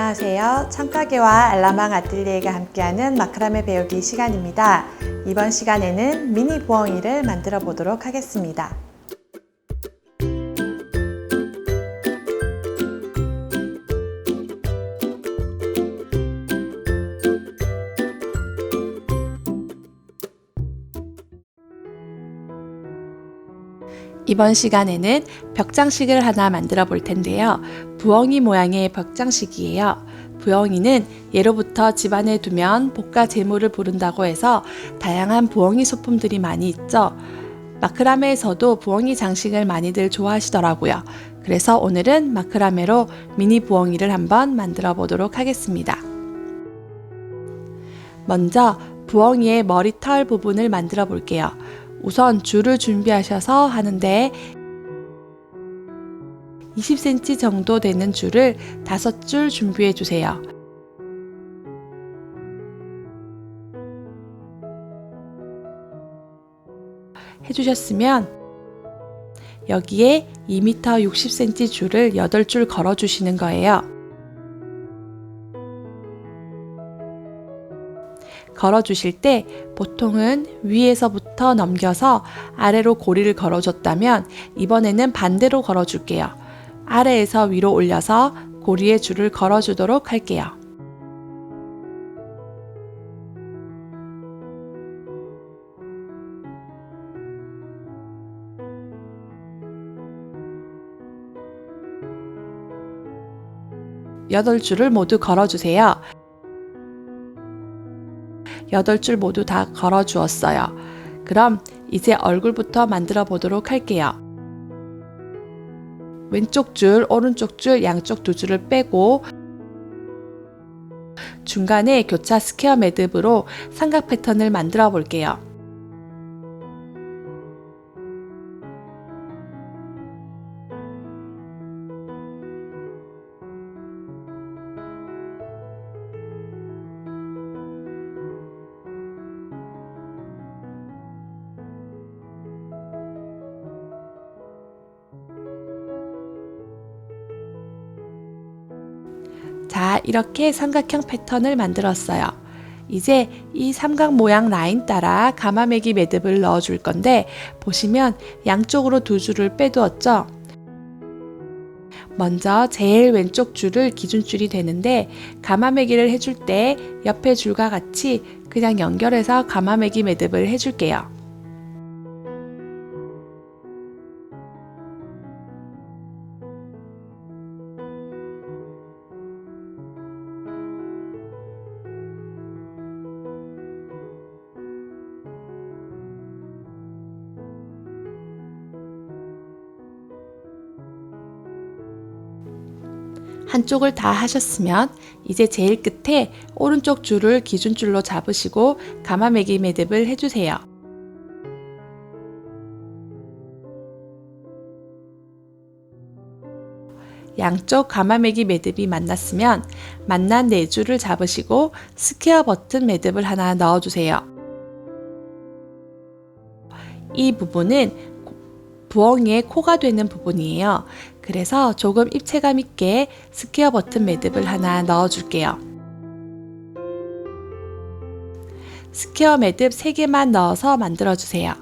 안녕하세요. 청가게와 알라망 아뜰리에가 함께하는 마크라메 배우기 시간입니다. 이번 시간에는 미니 부엉이를 만들어 보도록 하겠습니다. 이번 시간에는 벽장식을 하나 만들어 볼 텐데요. 부엉이 모양의 벽장식이에요. 부엉이는 예로부터 집안에 두면 복가 재물을 부른다고 해서 다양한 부엉이 소품들이 많이 있죠. 마크라메에서도 부엉이 장식을 많이들 좋아하시더라고요. 그래서 오늘은 마크라메로 미니 부엉이를 한번 만들어 보도록 하겠습니다. 먼저 부엉이의 머리털 부분을 만들어 볼게요. 우선 줄을 준비하셔서 하는데 20cm 정도 되는 줄을 5줄 준비해 주세요. 해주셨으면 여기에 2m 60cm 줄을 8줄 걸어 주시는 거예요. 걸어 주실 때 보통은 위에서부터 넘겨서 아래로 고리를 걸어 줬다면 이번에는 반대로 걸어 줄게요. 아래에서 위로 올려서 고리에 줄을 걸어 주도록 할게요. 여덟 줄을 모두 걸어 주세요. 8줄 모두 다 걸어 주었어요. 그럼 이제 얼굴부터 만들어 보도록 할게요. 왼쪽 줄, 오른쪽 줄, 양쪽 두 줄을 빼고 중간에 교차 스퀘어 매듭으로 삼각 패턴을 만들어 볼게요. 자, 이렇게 삼각형 패턴을 만들었어요. 이제 이 삼각 모양 라인 따라 가마매기 매듭을 넣어 줄 건데 보시면 양쪽으로 두 줄을 빼두었죠? 먼저 제일 왼쪽 줄을 기준줄이 되는데 가마매기를 해줄 때 옆에 줄과 같이 그냥 연결해서 가마매기 매듭을 해줄게요. 한쪽을 다 하셨으면 이제 제일 끝에 오른쪽 줄을 기준줄로 잡으시고 가마매기 매듭을 해주세요. 양쪽 가마매기 매듭이 만났으면 만난 4줄을 잡으시고 스퀘어 버튼 매듭을 하나 넣어주세요. 이 부분은 부엉이의 코가 되는 부분이에요. 그래서 조금 입체감 있게 스퀘어 버튼 매듭을 하나 넣어 줄게요. 스퀘어 매듭 3개만 넣어서 만들어 주세요.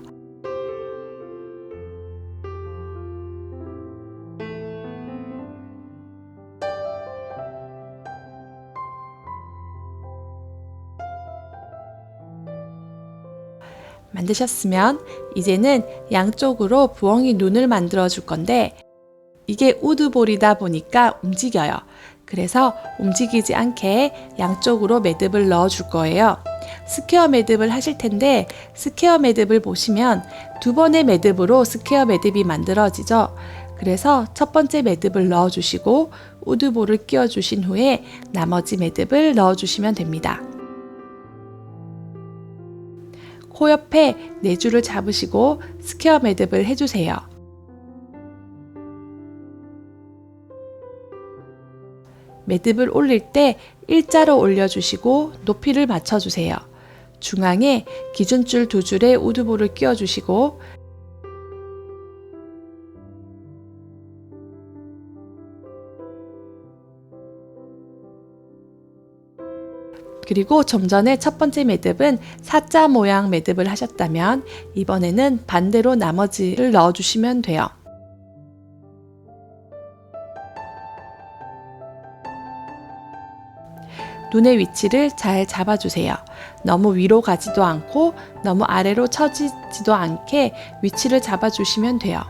만드셨으면 이제는 양쪽으로 부엉이 눈을 만들어 줄 건데 이게 우드볼이다 보니까 움직여요. 그래서 움직이지 않게 양쪽으로 매듭을 넣어 줄 거예요. 스퀘어 매듭을 하실 텐데 스퀘어 매듭을 보시면 2번의 매듭으로 스퀘어 매듭이 만들어지죠. 그래서 첫 번째 매듭을 넣어 주시고 우드볼을 끼워 주신 후에 나머지 매듭을 넣어 주시면 됩니다. 코 옆에 4줄을 잡으시고 스퀘어 매듭을 해주세요. 매듭을 올릴 때 일자로 올려주시고 높이를 맞춰주세요. 중앙에 기준줄 2줄에 우드볼을 끼워주시고 그리고 좀 전에 첫 번째 매듭은 사자 모양 매듭을 하셨다면 이번에는 반대로 나머지를 넣어주시면 돼요. 눈의 위치를 잘 잡아주세요. 너무 위로 가지도 않고 너무 아래로 처지지도 않게 위치를 잡아주시면 돼요.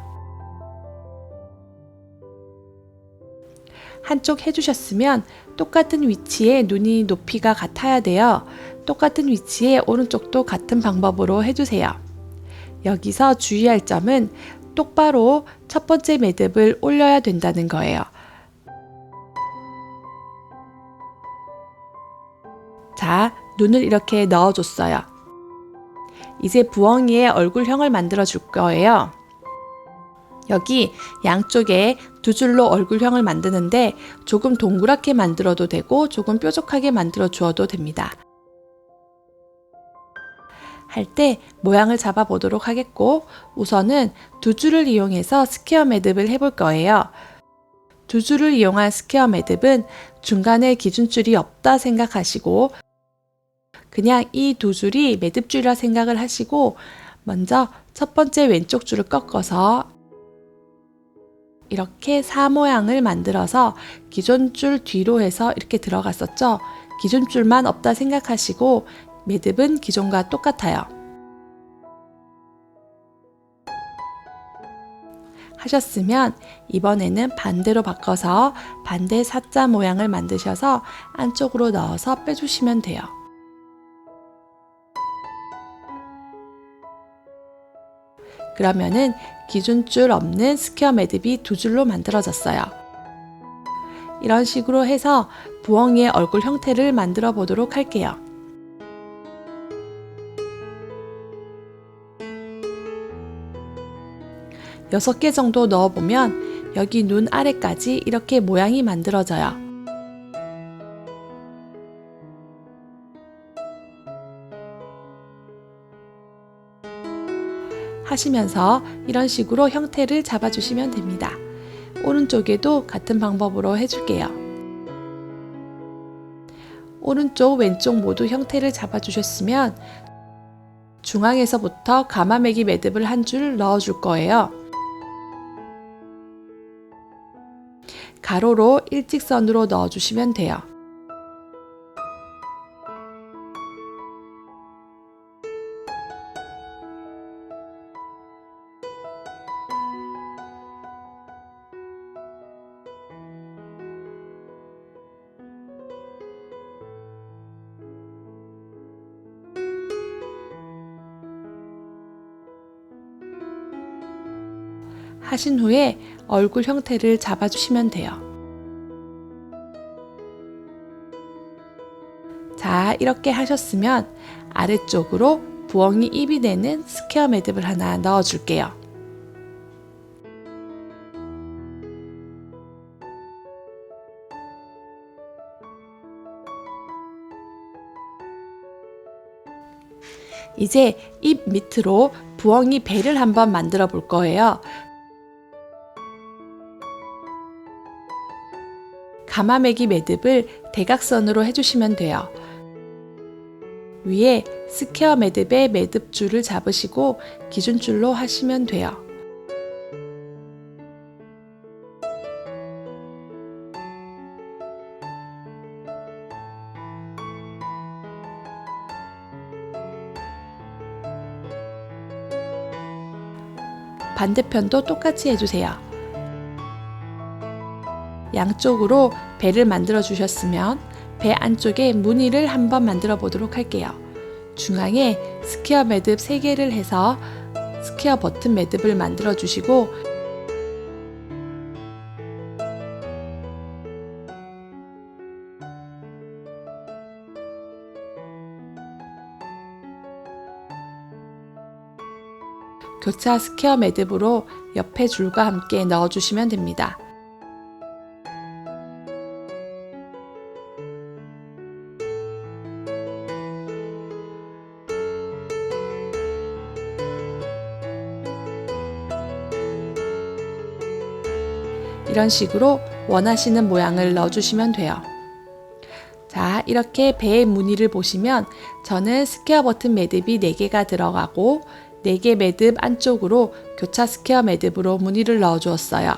한쪽 해주셨으면 똑같은 위치에 눈이 높이가 같아야 돼요. 똑같은 위치에 오른쪽도 같은 방법으로 해주세요. 여기서 주의할 점은 똑바로 첫 번째 매듭을 올려야 된다는 거예요. 자, 눈을 이렇게 넣어줬어요. 이제 부엉이의 얼굴형을 만들어 줄 거예요. 여기 양쪽에 두 줄로 얼굴형을 만드는데 조금 동그랗게 만들어도 되고 조금 뾰족하게 만들어 주어도 됩니다. 할 때 모양을 잡아 보도록 하겠고 우선은 두 줄을 이용해서 스퀘어 매듭을 해볼 거예요. 두 줄을 이용한 스퀘어 매듭은 중간에 기준줄이 없다 생각하시고 그냥 이 두 줄이 매듭줄이라 생각을 하시고 먼저 첫 번째 왼쪽 줄을 꺾어서 이렇게 사 모양을 만들어서 기존 줄 뒤로 해서 이렇게 들어갔었죠. 기존 줄만 없다 생각하시고 매듭은 기존과 똑같아요. 하셨으면 이번에는 반대로 바꿔서 반대 사자 모양을 만드셔서 안쪽으로 넣어서 빼주시면 돼요. 그러면은 기준줄 없는 스퀘어 매듭이 두 줄로 만들어졌어요. 이런 식으로 해서 부엉이의 얼굴 형태를 만들어 보도록 할게요. 여섯 개 정도 넣어보면 여기 눈 아래까지 이렇게 모양이 만들어져요. 하시면서 이런 식으로 형태를 잡아주시면 됩니다. 오른쪽에도 같은 방법으로 해줄게요. 오른쪽, 왼쪽 모두 형태를 잡아주셨으면 중앙에서부터 가마매기 매듭을 한 줄 넣어줄 거예요. 가로로 일직선으로 넣어주시면 돼요. 하신 후에 얼굴 형태를 잡아주시면 돼요. 자, 이렇게 하셨으면 아래쪽으로 부엉이 입이 되는 스퀘어 매듭을 하나 넣어줄게요. 이제 입 밑으로 부엉이 배를 한번 만들어 볼 거예요. 가마매기 매듭을 대각선으로 해주시면 돼요. 위에 스퀘어 매듭의 매듭줄을 잡으시고 기준줄로 하시면 돼요. 반대편도 똑같이 해주세요. 양쪽으로 배를 만들어 주셨으면 배 안쪽에 무늬를 한번 만들어 보도록 할게요. 중앙에 스퀘어 매듭 3개를 해서 스퀘어 버튼 매듭을 만들어 주시고 교차 스퀘어 매듭으로 옆에 줄과 함께 넣어 주시면 됩니다. 이런 식으로 원하시는 모양을 넣어주시면 돼요. 자, 이렇게 배의 무늬를 보시면 저는 스퀘어 버튼 매듭이 4개가 들어가고 4개 매듭 안쪽으로 교차 스퀘어 매듭으로 무늬를 넣어 주었어요.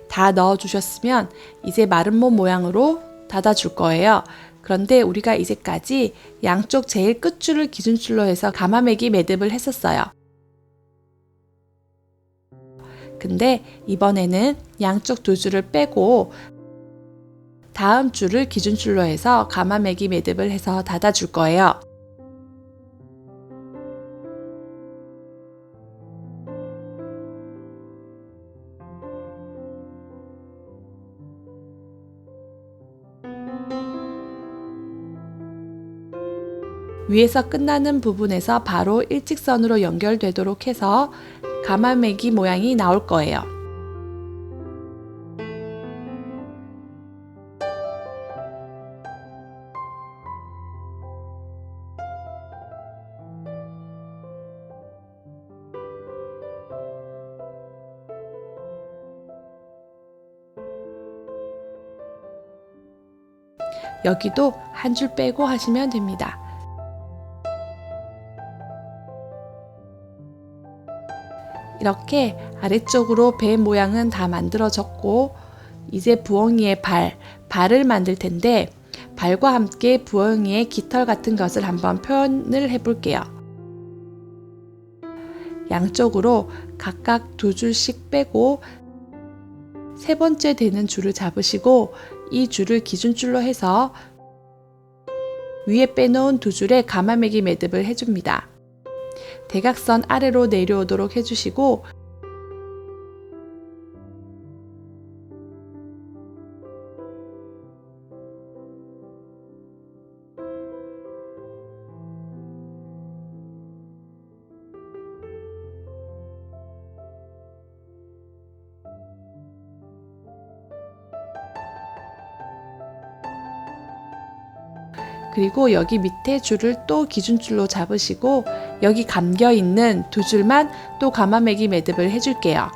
다 넣어 주셨으면 이제 마름모 모양으로 닫아 줄 거예요. 그런데 우리가 이제까지 양쪽 제일 끝줄을 기준줄로 해서 가마매기 매듭을 했었어요. 근데 이번에는 양쪽 두 줄을 빼고 다음 줄을 기준줄로 해서 가마매기 매듭을 해서 닫아 줄 거예요. 위에서 끝나는 부분에서 바로 일직선으로 연결되도록 해서 가마매기 모양이 나올 거예요. 여기도 한 줄 빼고 하시면 됩니다. 이렇게 아래쪽으로 배 모양은 다 만들어졌고 이제 부엉이의 발을 만들 텐데 발과 함께 부엉이의 깃털 같은 것을 한번 표현을 해 볼게요. 양쪽으로 각각 2줄씩 빼고 세 번째 되는 줄을 잡으시고 이 줄을 기준줄로 해서 위에 빼놓은 2줄에 가마매기 매듭을 해줍니다. 대각선 아래로 내려오도록 해주시고 그리고 여기 밑에 줄을 또 기준줄로 잡으시고 여기 감겨 있는 2줄만 또 가마매기 매듭을 해줄게요.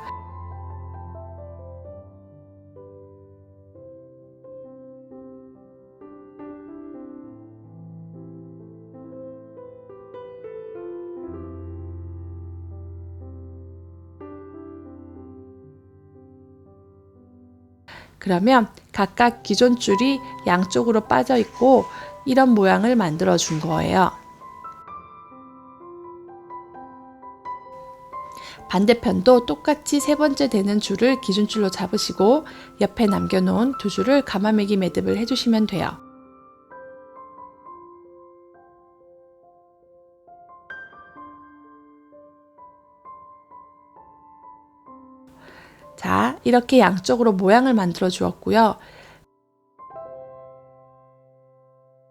그러면 각각 기존 줄이 양쪽으로 빠져 있고 이런 모양을 만들어 준 거예요. 반대편도 똑같이 세 번째 되는 줄을 기준줄로 잡으시고 옆에 남겨놓은 2줄을 가마매기 매듭을 해주시면 돼요. 자, 이렇게 양쪽으로 모양을 만들어 주었고요.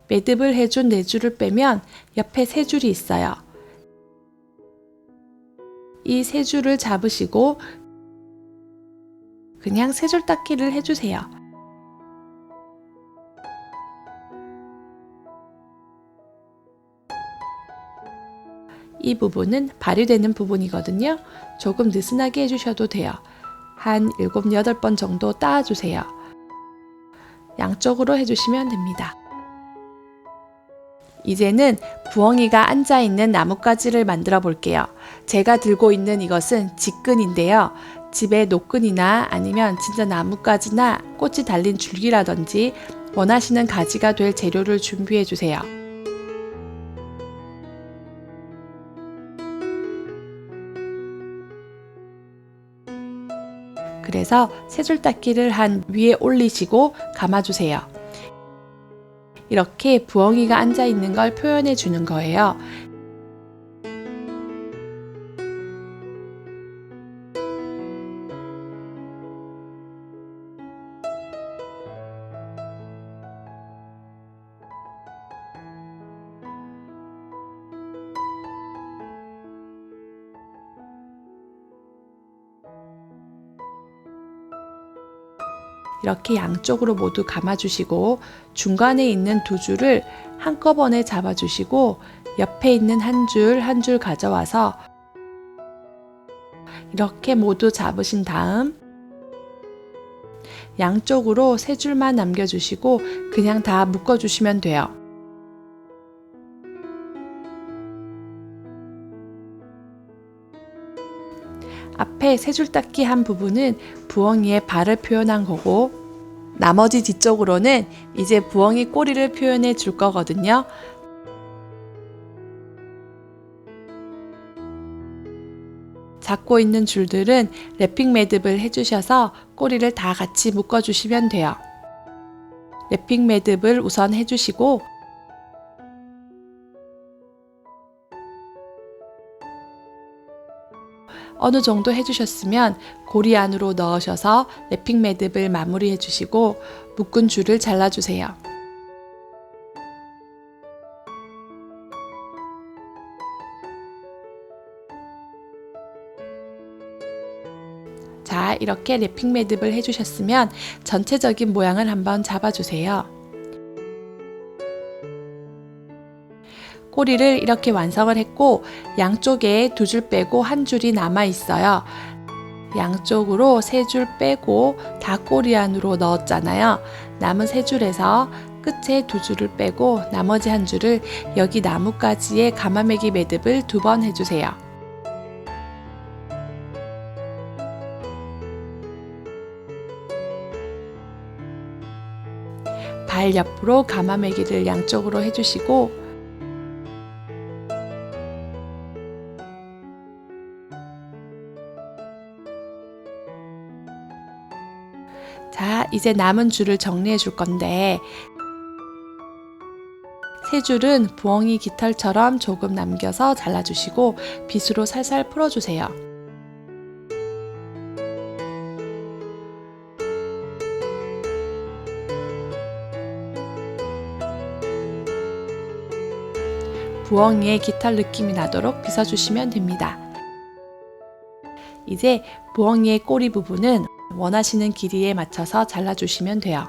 매듭을 해준 4줄을 빼면 옆에 3줄이 있어요. 이 3줄을 잡으시고 그냥 3줄 닦기를 해주세요. 이 부분은 발휘되는 부분이거든요. 조금 느슨하게 해주셔도 돼요. 한 7, 8번 정도 따아주세요. 양쪽으로 해주시면 됩니다. 이제는 부엉이가 앉아있는 나뭇가지를 만들어 볼게요. 제가 들고 있는 이것은 직근인데요. 집에 노끈이나 아니면 진짜 나뭇가지나 꽃이 달린 줄기라든지 원하시는 가지가 될 재료를 준비해 주세요. 그래서 3줄 닦기를 한 위에 올리시고 감아주세요. 이렇게 부엉이가 앉아 있는 걸 표현해 주는 거예요. 이렇게 양쪽으로 모두 감아주시고 중간에 있는 2줄을 한꺼번에 잡아주시고 옆에 있는 한 줄 가져와서 이렇게 모두 잡으신 다음 양쪽으로 3줄만 남겨주시고 그냥 다 묶어주시면 돼요. 앞에 3줄 닦기 한 부분은 부엉이의 발을 표현한 거고, 나머지 뒤쪽으로는 이제 부엉이 꼬리를 표현해 줄 거거든요. 잡고 있는 줄들은 랩핑 매듭을 해주셔서 꼬리를 다 같이 묶어주시면 돼요. 랩핑 매듭을 우선 해주시고 어느 정도 해주셨으면 고리 안으로 넣으셔서 랩핑 매듭을 마무리해 주시고 묶은 줄을 잘라주세요. 자, 이렇게 랩핑 매듭을 해주셨으면 전체적인 모양을 한번 잡아주세요. 꼬리를 이렇게 완성을 했고 양쪽에 2줄 빼고 1줄이 남아 있어요. 양쪽으로 3줄 빼고 다 꼬리 안으로 넣었잖아요. 남은 3줄에서 끝에 2줄을 빼고 나머지 1줄을 여기 나뭇가지에 가마매기 매듭을 2번 해주세요. 발 옆으로 가마매기를 양쪽으로 해주시고 자, 이제 남은 줄을 정리해 줄 건데 3줄은 부엉이 깃털처럼 조금 남겨서 잘라주시고 빗으로 살살 풀어주세요. 부엉이의 깃털 느낌이 나도록 빗어주시면 됩니다. 이제 부엉이의 꼬리 부분은 원하시는 길이에 맞춰서 잘라주시면 돼요.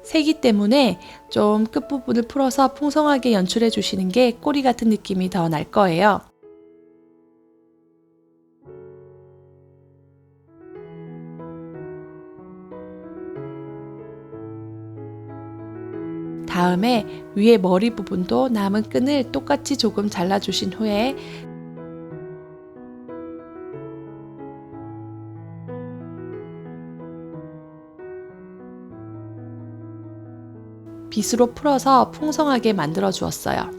새기 때문에 좀 끝부분을 풀어서 풍성하게 연출해 주시는 게 꼬리 같은 느낌이 더 날 거예요. 다음에 위에 머리 부분도 남은 끈을 똑같이 조금 잘라주신 후에 빗으로 풀어서 풍성하게 만들어 주었어요.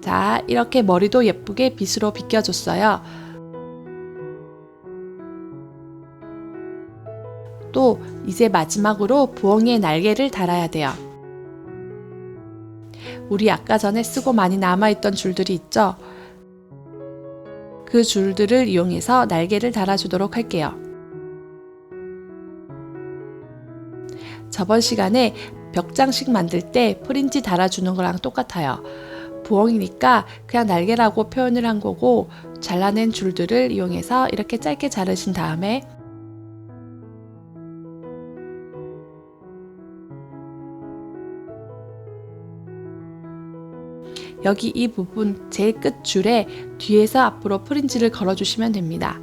자, 이렇게 머리도 예쁘게 빗으로 빗겨줬어요. 또 이제 마지막으로 부엉이의 날개를 달아야 돼요. 우리 아까 전에 쓰고 많이 남아있던 줄들이 있죠? 그 줄들을 이용해서 날개를 달아주도록 할게요. 저번 시간에 벽장식 만들 때 프린지 달아주는 거랑 똑같아요. 부엉이니까 그냥 날개라고 표현을 한 거고 잘라낸 줄들을 이용해서 이렇게 짧게 자르신 다음에 여기 이 부분 제일 끝 줄에 뒤에서 앞으로 프린지를 걸어주시면 됩니다.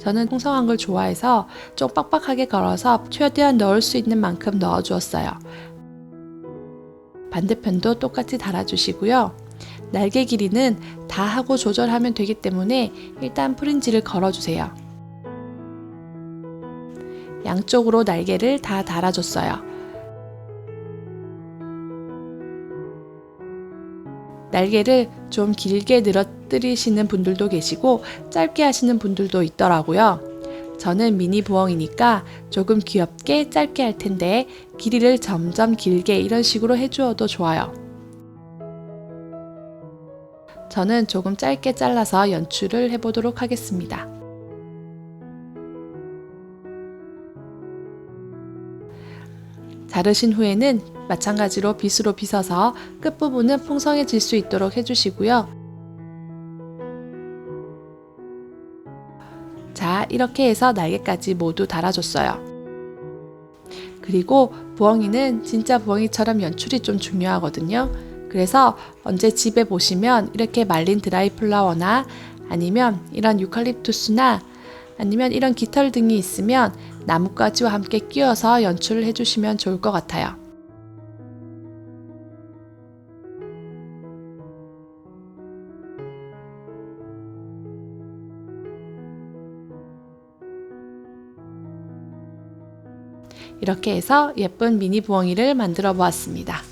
저는 풍성한 걸 좋아해서 좀 빡빡하게 걸어서 최대한 넣을 수 있는 만큼 넣어 주었어요. 반대편도 똑같이 달아주시고요. 날개 길이는 다 하고 조절하면 되기 때문에 일단 프린지를 걸어주세요. 양쪽으로 날개를 다 달아줬어요. 날개를 좀 길게 늘어뜨리시는 분들도 계시고 짧게 하시는 분들도 있더라고요. 저는 미니 부엉이니까 조금 귀엽게 짧게 할 텐데 길이를 점점 길게 이런 식으로 해주어도 좋아요. 저는 조금 짧게 잘라서 연출을 해보도록 하겠습니다. 자르신 후에는 마찬가지로 빗으로 빗어서 끝부분은 풍성해질 수 있도록 해주시고요. 자, 이렇게 해서 날개까지 모두 달아줬어요. 그리고 부엉이는 진짜 부엉이처럼 연출이 좀 중요하거든요. 그래서 언제 집에 보시면 이렇게 말린 드라이 플라워나 아니면 이런 유칼립투스나 아니면 이런 깃털 등이 있으면 나뭇가지와 함께 끼워서 연출을 해주시면 좋을 것 같아요. 이렇게 해서 예쁜 미니 부엉이를 만들어 보았습니다.